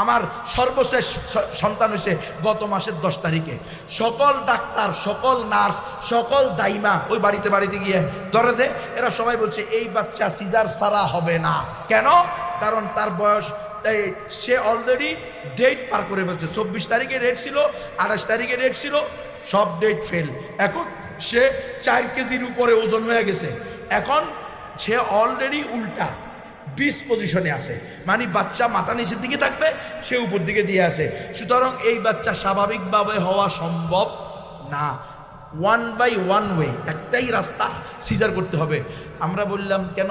আমার সর্বশেষ সন্তান হয়েছে গত মাসের 10 তারিখে। সকল ডাক্তার, সকল নার্স, সকল দাইমা ওই বাড়িতে গিয়ে ধরে দে, এরা সবাই বলছে এই বাচ্চা সিজার ছাড়া হবে না। কেন? কারণ তার বয়স, সে অলরেডি ডেট পার করে বলছে। 24 তারিখে ডেট ছিল, 28 তারিখে ডেট ছিল, সব ডেট ফেল। এখন সে 4 কেজির উপরে ওজন হয়ে গেছে। এখন সে অলরেডি উল্টা 20 পজিশনে আছে, মানে বাচ্চা মাথা নিচের দিকে থাকবে, সে উপর দিকে দিয়ে আছে। সুতরাং এই বাচ্চা স্বাভাবিকভাবে হওয়া সম্ভব না। 1 বাই 1 ওয়ে, একটাই রাস্তা, সিজার করতে হবে। আমরা বললাম কেন?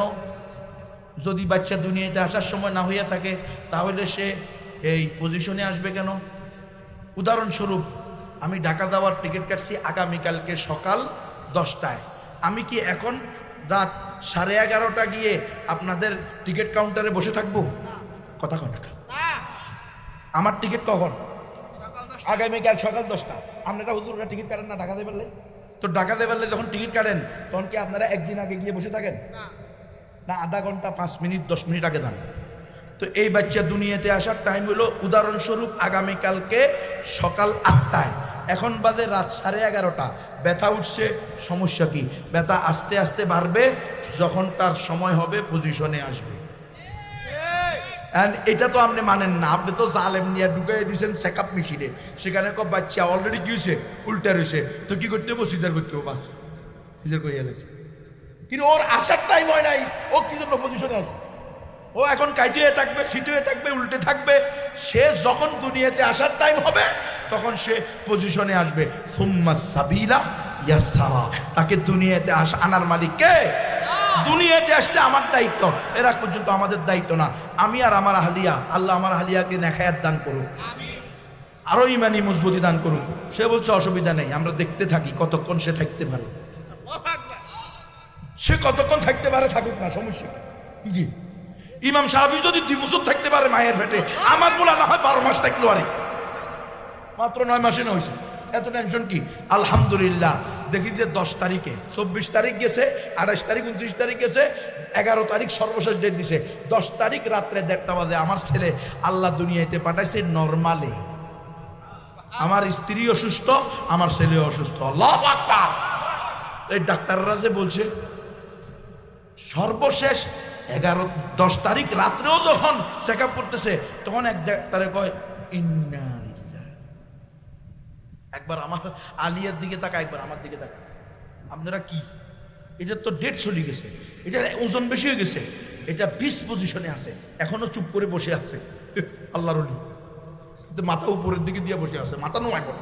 যদি বাচ্চা দুনিয়াতে আসার সময় না হইয়া থাকে তাহলে সে এই পজিশনে আসবে কেন? উদাহরণস্বরূপ, আমি ঢাকা যাওয়ার টিকিট কাটছি আগামীকালকে সকাল 10টায়। আমি কি এখন রাত 11:30 গিয়ে আপনাদের টিকিট কাউন্টারে বসে থাকবো? কথা কন। আমার টিকিট কখন? আগামীকাল সকাল 10টা। আপনারা হুজুররা টিকিট কাটেন না ঢাকাতে পারলে? তো ঢাকাতে পারলে যখন টিকিট কাটেন তখন কি আপনারা একদিন আগে গিয়ে বসে থাকেন না? আধা ঘন্টা, 5 মিনিট, 10 মিনিট আগে যান। তো এই বাচ্চা দুনিয়াতে আসার টাইম হলো উদাহরণস্বরূপ আগামীকালকে সকাল 8টায়। এখন বাজে রাত 11:30। ব্যথা উঠছে, সমস্যা কি? ব্যথা আস্তে আস্তে বাড়বে, যখন তার সময় হবে পজিশনে আসবে। এটা তো আপনি মানেন না, আপনি তো জালেম নিয়ে ঢুকাই দিয়েছেন চেকআপ মেশিনে। সেখানে বাচ্চা অলরেডি কি হয়েছে? উল্টা রয়েছে। তো কি করতে হবে? সিজার করতে হবে। বাস, সিজার করে গেছে। কিন্তু ওর আসার টাইম হয় নাই, ও কি জন্য পজিশনে আসবে? ও এখন কাইটে হয়ে থাকবে, সিটে হয়ে থাকবে, উল্টে থাকবে। সে যখন দুনিয়াতে আসার টাইম হবে তখন সে পজিশনে আসবে। সুম্মা সাবিলা ইয়াসসারা। তাকে দুনিয়াতে আনার মালিক কে? দুনিয়াতে আসলে আমার দায়িত্ব, এর আগ পর্যন্ত আমাদের দায়িত্ব না। আমি আর আমার আহলিয়া, আল্লাহ আমার আহলিয়াকে নেখায়াত দান করুক, আরো ইমানি মজবুতি দান করুক। সে বলছে অসুবিধা নেই, আমরা দেখতে থাকি কতক্ষণ সে থাকতে পারে। সে কতক্ষণ থাকতে পারে, থাকুক না, সমস্যা কি? ইমাম সাহাবী যদি 2 বছর থাকতে পারে মায়ের পেটে, আমার বলা না হয় 12 মাস থাকলো। আরে মাত্র 9 মাসে না হয়েছে, এত টেনশন কি? আলহামদুলিল্লাহ। দেখি যে 10 তারিখে, 24 তারিখ গেছে, 28 তারিখ, 29 তারিখ গেছে, 11 তারিখ সর্বশেষ ডেট দিছে। 10 তারিখ রাত্রে 1:30 বাজে আমার ছেলে আল্লাহ দুনিয়াতে পাঠাইছে নরমালে। আমার স্ত্রী অসুস্থ, আমার ছেলে অসুস্থ। আল্লাহু আকবার। এই ডাক্তাররা যে বলছে সর্বশেষ 10 তারিখ রাত্রেও যখন চেক আপ করতেছে তখন এক ডাক্তারে কয় ইন্না লিল্লাহ। একবার আমার আলিয়ার দিকে তাকা, একবার আমার দিকে তাকা। আপনারা কি? এটা তো ডেট চলে গেছে, এটা ওজন বেশি হয়ে গেছে, এটা 20 পজিশনে আছে, এখনো চুপ করে বসে আছে। আল্লাহর ওলি মাথা উপরের দিকে দিয়ে বসে আছে, মাথা নোয়ায় পড়ে।